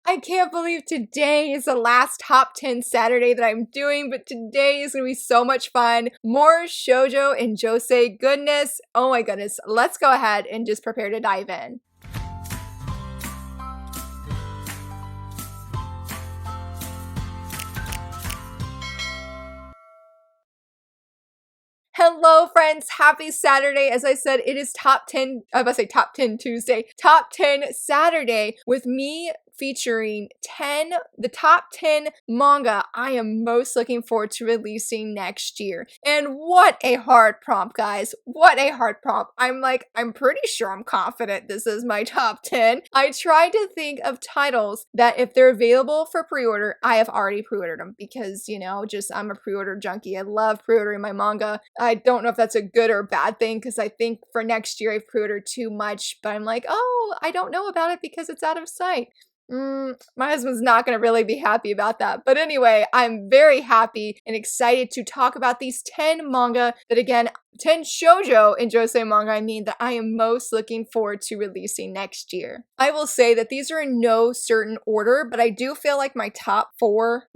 I can't believe today is the last top 10 Saturday that I'm doing, but today is going to be so much fun. More shoujo and josei goodness. Oh my goodness. Let's go ahead and just prepare to dive in. Hello friends, happy Saturday. As I said, it is top 10, I was about to say top 10 Tuesday, top 10 Saturday with me featuring the top 10 manga I am most looking forward to releasing next year. And what a hard prompt, guys. What a hard prompt. I'm pretty sure I'm confident this is my top 10. I tried to think of titles that if they're available for pre-order, I have already pre-ordered them because, you know, just I'm a pre-order junkie. I love pre-ordering my manga. I don't know if that's a good or bad thing because I think for next year I've pre-ordered too much, but I'm like, oh, I don't know about it because it's out of sight. My husband's not going to really be happy about that. But anyway, I'm very happy and excited to talk about these 10 manga that, again, 10 shoujo and josei manga, I mean, that I am most looking forward to releasing next year. I will say that these are in no certain order, but I do feel like my top 5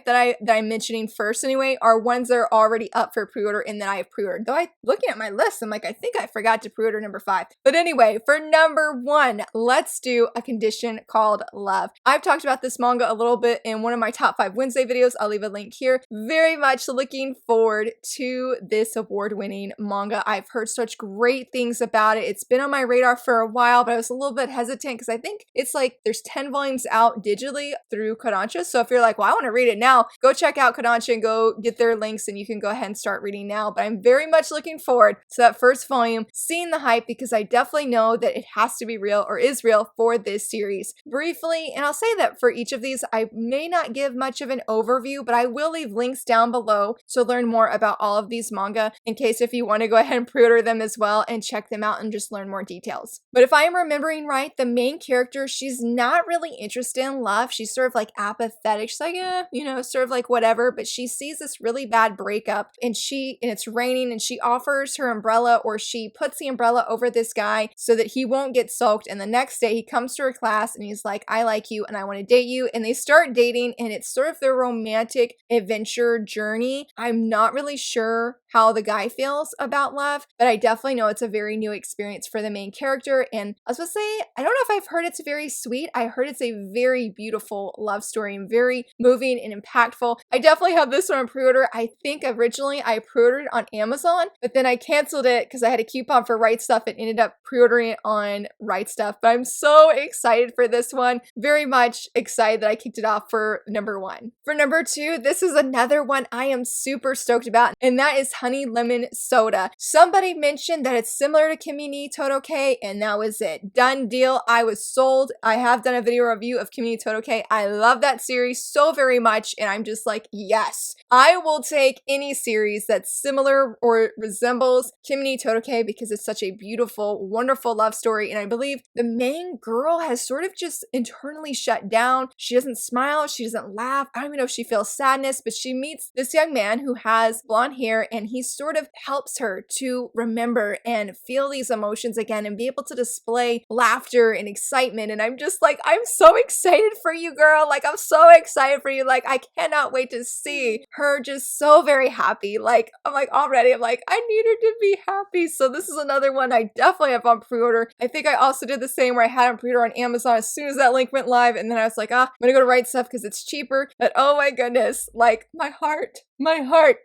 that I'm mentioning first anyway, are ones that are already up for pre-order and that I have pre-ordered. Though looking at my list, I'm like, I think I forgot to pre-order number 5. But anyway, for number 1, let's do a condition called Love. I've talked about this manga a little bit in one of my top 5 Wednesday videos. I'll leave a link here. Very much looking forward to this award-winning manga. I've heard such great things about it. It's been on my radar for a while, but I was a little bit hesitant because I think it's like there's 10 volumes out digitally through Kodansha. So if you're like, well, I want to read it now, go check out Kodansha and go get their links and you can go ahead and start reading now. But I'm very much looking forward to that first volume, seeing the hype, because I definitely know that it has to be real or is real for this series. Briefly, and I'll say that for each of these, I may not give much of an overview, but I will leave links down below to learn more about all of these manga in case if you want to go ahead and pre-order them as well and check them out and just learn more details. But if I am remembering right, the main character, she's not really interested in love. She's sort of like apathetic. She's like, you know, sort of like whatever, but she sees this really bad breakup and it's raining and she offers her umbrella, or she puts the umbrella over this guy so that he won't get soaked. And the next day he comes to her class and he's like, I like you and I want to date you. And they start dating and it's sort of their romantic adventure journey. I'm not really sure how the guy feels about love, but I definitely know it's a very new experience for the main character. And I was supposed to say, I don't know if I've heard it's very sweet. I heard it's a very beautiful love story and very moving and impactful. I definitely have this one on pre-order. I think originally I pre-ordered on Amazon, but then I canceled it because I had a coupon for Right Stuff and ended up pre-ordering it on Right Stuff. But I'm so excited for this one. Very much excited that I kicked it off for number 1. For number 2, this is another one I am super stoked about, and that is Honey Lemon Soda. Somebody mentioned that it's similar to Kimi ni Todoke, and that was it. Done deal. I was sold. I have done a video review of Kimi ni Todoke. I love that series so very much, and I'm just like, yes, I will take any series that's similar or resembles Kimi ni Todoke because it's such a beautiful, wonderful love story, and I believe the main girl has sort of just internally shut down. She doesn't smile. She doesn't laugh. I don't even know if she feels sadness, but she meets this young man who has blonde hair, and he sort of helps her to remember and feel these emotions again and be able to display laughter and excitement. And I'm just like, I'm so excited for you, girl. Like, I'm so excited for you. Like, I cannot wait to see her just so very happy. Like, I'm like, already, I'm like, I need her to be happy. So this is another one I definitely have on pre-order. I think I also did the same where I had on pre-order on Amazon as soon as that link went live. And then I was like, I'm gonna go to Right Stuff because it's cheaper. But oh my goodness, like my heart.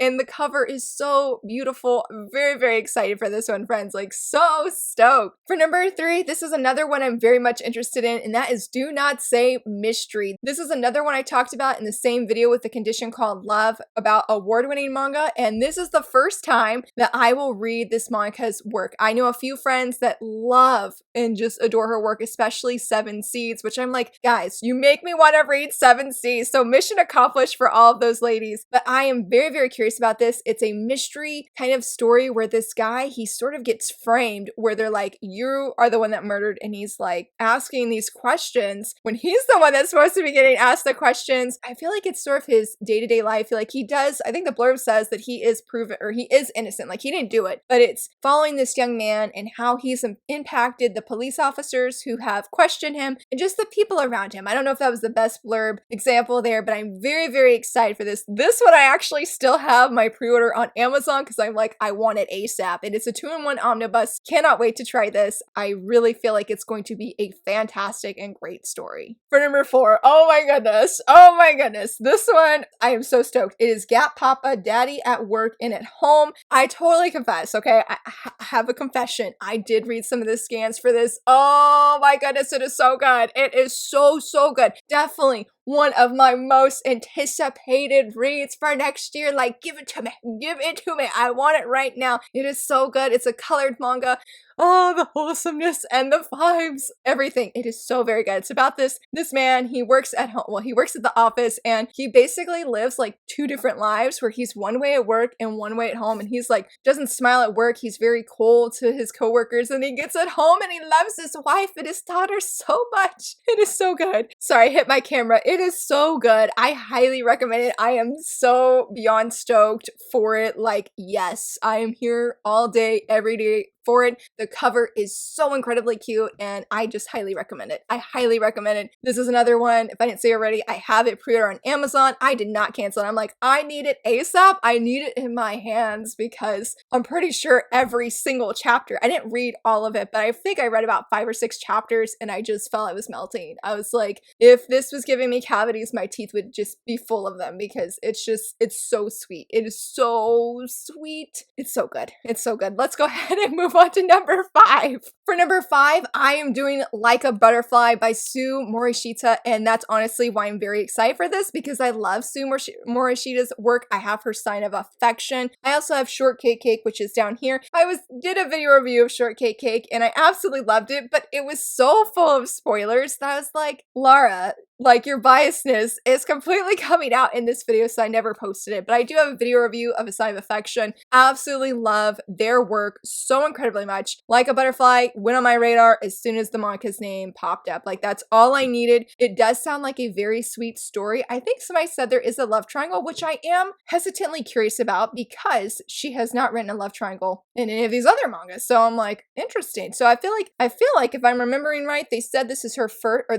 And the cover is so beautiful. Very, very excited for this one, friends. Like, so stoked. For number 3, this is another one I'm very much interested in, and that is Do Not Say Mystery. This is another one I talked about in the same video with the condition called Love about award-winning manga, and this is the first time that I will read this manga's work. I know a few friends that love and just adore her work, especially Seven Seeds, which I'm like, guys, you make me want to read Seven Seeds, so mission accomplished for all of those ladies. But I am very, very curious about this. It's a mystery kind of story where this guy, he sort of gets framed where they're like, you are the one that murdered, and he's like asking these questions when he's the one that's supposed to be getting asked the questions. I feel like it's sort of his day-to-day life. I feel like he does, I think the blurb says that he is proven, or he is innocent, like he didn't do it, but it's following this young man and how he's impacted the police officers who have questioned him and just the people around him. I don't know if that was the best blurb example there, but I'm very, very excited for this. This one I actually still have my pre-order on Amazon because I'm like, I want it ASAP, and it's a 2-in-1 omnibus. Cannot wait to try this. I really feel like it's going to be a fantastic and great story. For number 4, oh my goodness, this one I am so stoked. It is Gap Papa, Daddy at Work and at Home. I totally confess, okay, I have a confession. I did read some of the scans for this. Oh my goodness, it is so good. It is so good. Definitely one of my most anticipated reads for next year. Like, give it to me. Give it to me. I want it right now. It is so good. It's a colored manga. Oh, the wholesomeness and the vibes, everything. It is so very good. It's about this man, he works at home. Well, he works at the office, and he basically lives like 2 different lives where he's one way at work and one way at home. And he's like, doesn't smile at work. He's very cold to his coworkers, and he gets at home and he loves his wife and his daughter so much. It is so good. Sorry, I hit my camera. It is so good. I highly recommend it. I am so beyond stoked for it. Like, yes, I am here all day, every day for it. The cover is so incredibly cute, and I just highly recommend it. I highly recommend it. This is another one, if I didn't say already, I have it pre-order on Amazon. I did not cancel it. I'm like, I need it ASAP. I need it in my hands because I'm pretty sure every single chapter, I didn't read all of it, but I think I read about 5 or 6 chapters, and I just felt I was melting. I was like, if this was giving me cavities, my teeth would just be full of them because it's so sweet. It is so sweet. It's so good. It's so good. Let's go ahead and move on to number 5. For number 5, I am doing Like a Butterfly by Sue Morishita, and that's honestly why I'm very excited for this, because I love Sue Morishita's work. I have her Sign of Affection. I also have Shortcake Cake, which is down here. I did a video review of Shortcake Cake, and I absolutely loved it, but it was so full of spoilers that I was like, Lara, like, your biasness is completely coming out in this video, so I never posted it. But I do have a video review of A Sign of Affection. Absolutely love their work so incredibly much. Like a Butterfly went on my radar as soon as the manga's name popped up. Like, that's all I needed. It does sound like a very sweet story. I think somebody said there is a love triangle, which I am hesitantly curious about because she has not written a love triangle in any of these other mangas. So I'm like, interesting. So I feel like if I'm remembering right, they said this is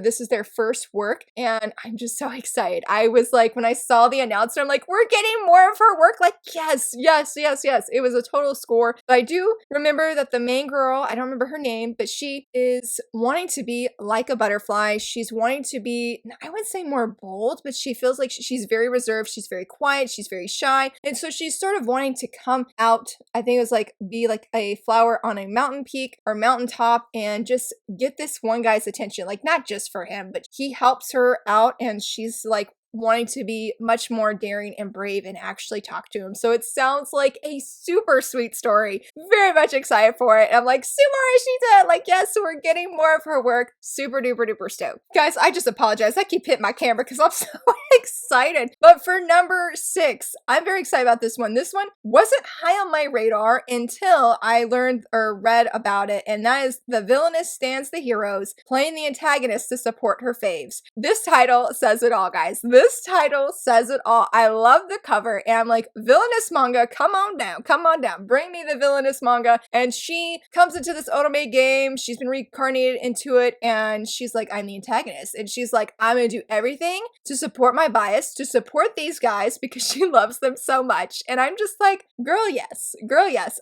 this is their first work. And I'm just so excited. I was like, when I saw the announcement, I'm like, we're getting more of her work. Like, yes. It was a total score. But I do remember that the main girl, I don't remember her name, but she is wanting to be like a butterfly. She's wanting to be, I wouldn't say more bold, but she feels like she's very reserved. She's very quiet. She's very shy. And so she's sort of wanting to come out, I think it was like, be like a flower on a mountain peak or mountaintop and just get this one guy's attention. Like, not just for him, but he helps her out, and she's like wanting to be much more daring and brave and actually talk to him. So it sounds like a super sweet story. Very much excited for it. I'm like, Sue Morishita, like, yes, we're getting more of her work. Super duper duper stoked. Guys, I just apologize. I keep hitting my camera because I'm so excited. But for number 6, I'm very excited about this one. This one wasn't high on my radar until I learned or read about it, and that is The Villainess Stands the Heroes, playing the antagonist to support her faves. This title says it all, guys. This title says it all. I love the cover, and I'm like, villainous manga, come on down, bring me the villainous manga. And she comes into this otome game, she's been reincarnated into it, and she's like, I'm the antagonist, and she's like, I'm gonna do everything to support my bias, to support these guys because she loves them so much. And I'm just like, girl, yes.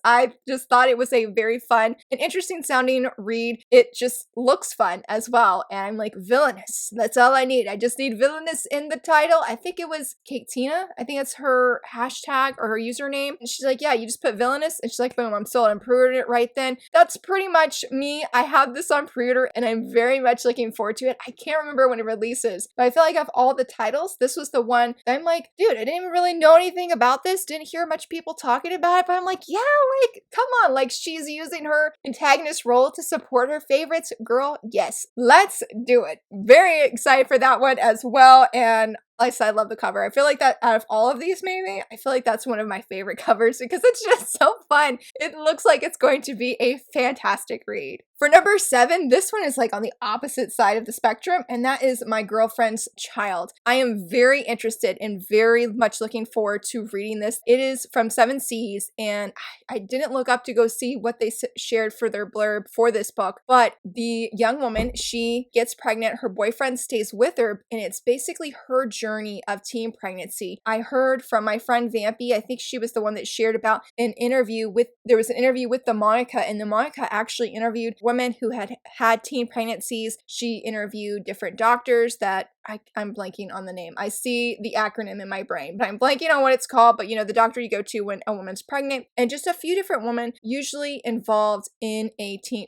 I just thought it was a very fun and interesting sounding read. It just looks fun as well, and I'm like, villainous, that's all I need. I just need villainous in the title. I think it was Kate Tina. I think it's her hashtag or her username. And she's like, yeah, you just put villainous. And she's like, boom, I'm sold. I'm pre-ordered it right then. That's pretty much me. I have this on pre-order and I'm very much looking forward to it. I can't remember when it releases, but I feel like of all the titles, this was the one that I'm like, dude, I didn't even really know anything about this. Didn't hear much people talking about it, but I'm like, yeah, like, come on. Like, she's using her antagonist role to support her favorites. Girl, yes, let's do it. Very excited for that one as well. And I love the cover. I feel like that out of all of these, maybe, I feel like that's one of my favorite covers because it's just so fun. It looks like it's going to be a fantastic read. For number 7, this one is like on the opposite side of the spectrum, and that is My Girlfriend's Child. I am very interested and very much looking forward to reading this. It is from 7 Seas, and I didn't look up to go see what they shared for their blurb for this book, but the young woman, she gets pregnant, her boyfriend stays with her, and it's basically her journey of teen pregnancy. I heard from my friend Vampy, I think she was the one that shared about there was an interview with the Monica, and the Monica actually interviewed women who had had teen pregnancies. She interviewed different doctors that I'm blanking on the name. I see the acronym in my brain, but I'm blanking on what it's called. But the doctor you go to when a woman's pregnant, and just a few different women usually involved in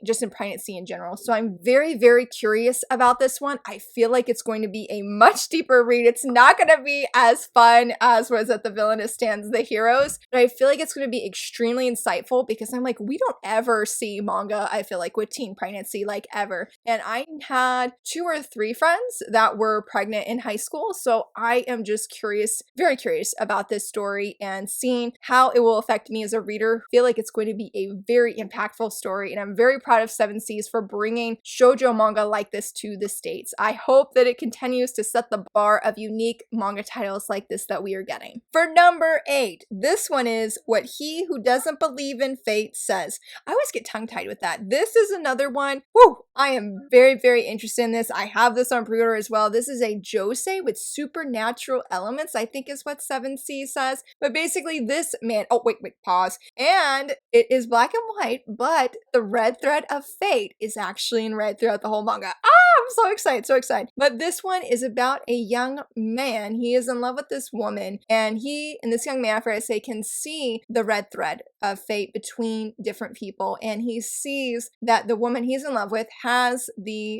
just in pregnancy in general. So I'm very, very curious about this one. I feel like it's going to be a much deeper read. It's not going to be as fun as was at The Villainous Stands the Heroes, but I feel like it's going to be extremely insightful because I'm like, we don't ever see manga, I feel like, with teen pregnancy, like ever. And I had 2 or 3 friends that were pregnant in high school, so I am just curious, very curious about this story and seeing how it will affect me as a reader. I feel like it's going to be a very impactful story, and I'm very proud of 7 Seas for bringing shoujo manga like this to the States. I hope that it continues to set the bar of unique manga titles like this that we are getting. For number 8, this one is What He Who Doesn't Believe in Fate Says. I always get tongue-tied with that. This is another one. Woo! I am very, very interested in this. I have this on pre-order as well. This is a josei with supernatural elements, I think is what 7 Seas says. But basically this man, oh wait, pause. And it is black and white, but the red thread of fate is actually in red throughout the whole manga. I'm so excited, so excited. But this one is about a young man. He is in love with this woman, and this young man, after I say, can see the red thread of fate between different people. And he sees that the woman he's in love with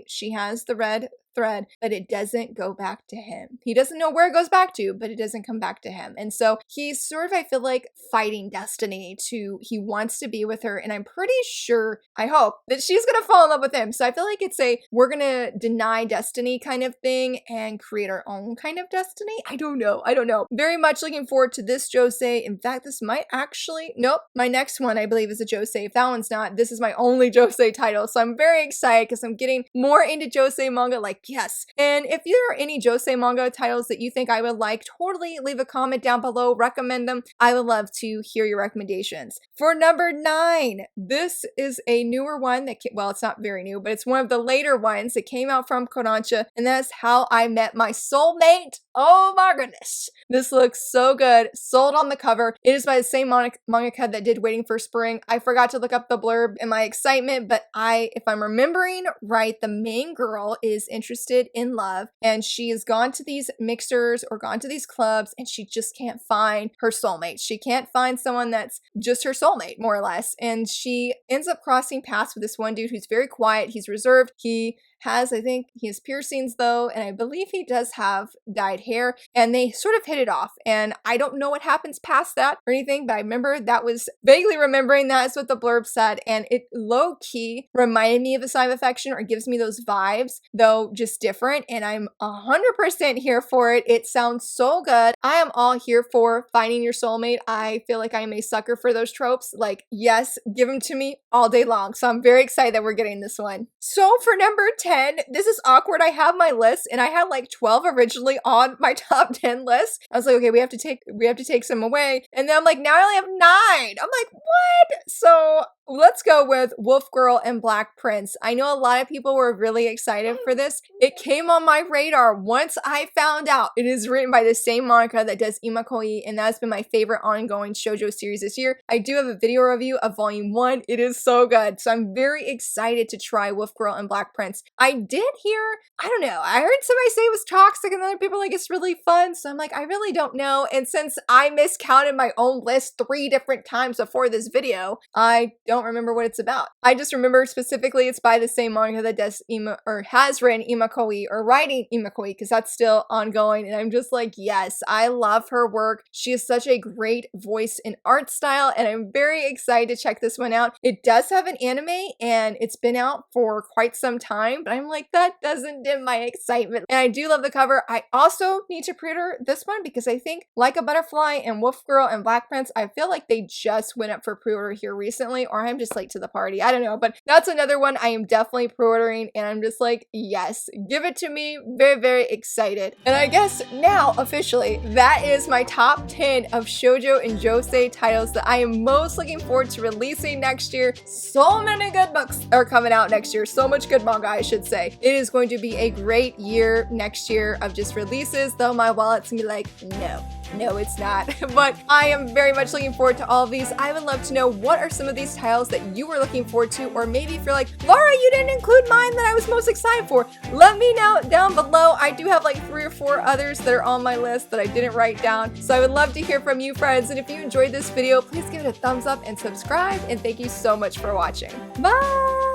she has the red thread, but it doesn't go back to him. He doesn't know where it goes back to, but it doesn't come back to him. And so he's sort of, I feel like, fighting destiny he wants to be with her, and I'm pretty sure, I hope, that she's gonna fall in love with him. So I feel like it's we're gonna deny destiny kind of thing and create our own kind of destiny. I don't know. Very much looking forward to this josei. In fact, this might actually, nope, my next one I believe is a josei. If that one's not, this is my only josei title. So I'm very excited because I'm getting more into josei manga, like, yes. And if there are any josei manga titles that you think I would like, totally leave a comment down below, recommend them. I would love to hear your recommendations. For number 9, this is a newer one well, it's not very new, but it's one of the later ones that came out from Kodansha, and that's How I Met My Soulmate. Oh my goodness. This looks so good. Sold on the cover. It is by the same mangaka that did Waiting for Spring. I forgot to look up the blurb in my excitement, but if I'm remembering right, the main girl is interested in love, and she has gone to these mixers or gone to these clubs, and she just can't find her soulmate. She can't find someone that's just her soulmate, more or less. And she ends up crossing paths with this one dude who's very quiet. He's reserved. I think he has piercings though, and I believe he does have dyed hair, and they sort of hit it off. And I don't know what happens past that or anything, but I remember that was vaguely remembering that is what the blurb said, and it low-key reminded me of A Sign of Affection, or gives me those vibes, though just different, and I'm 100% here for it. It sounds so good. I am all here for finding your soulmate. I feel like I am a sucker for those tropes. Like, yes, give them to me all day long. So I'm very excited that we're getting this one. So for number 10, this is awkward. I have my list, and I had like 12 originally on my top 10 list. I was like, okay, we have to take some away. And then I'm like, now I only have 9. I'm like, what? So let's go with Wolf Girl and Black Prince. I know a lot of people were really excited for this. It came on my radar once I found out it is written by the same mangaka that does Imakoi, and that's been my favorite ongoing shoujo series this year. I do have a video review of volume 1. It is so good. So I'm very excited to try Wolf Girl and Black Prince. I did hear, I don't know, I heard somebody say it was toxic, and other people like it's really fun. So I'm like, I really don't know. And since I miscounted my own list 3 different times before this video, I don't don't remember what it's about. I just remember specifically it's by the same manga that does has written Imakoi, or writing Imakoi, because that's still ongoing. And I'm just like, yes, I love her work. She has such a great voice and art style, and I'm very excited to check this one out. It does have an anime, and it's been out for quite some time, but I'm like, that doesn't dim my excitement. And I do love the cover. I also need to pre-order this one because I think Like a Butterfly and Wolf Girl and Black Prince, I feel like they just went up for pre-order here recently, or I'm just late to the party. I don't know, but that's another one I am definitely pre-ordering, and I'm just like, yes, give it to me. Very, very excited. And I guess now, officially, that is my top 10 of shoujo and josei titles that I am most looking forward to releasing next year. So many good books are coming out next year. So much good manga, I should say. It is going to be a great year next year of just releases, though my wallet's gonna be like, no, it's not. But I am very much looking forward to all of these. I would love to know, what are some of these titles that you were looking forward to, or maybe if you're like, Laura, you didn't include mine that I was most excited for, let me know down below. I do have like 3 or 4 others that are on my list that I didn't write down, so I would love to hear from you, friends. And if you enjoyed this video, please give it a thumbs up and subscribe, and thank you so much for watching. Bye!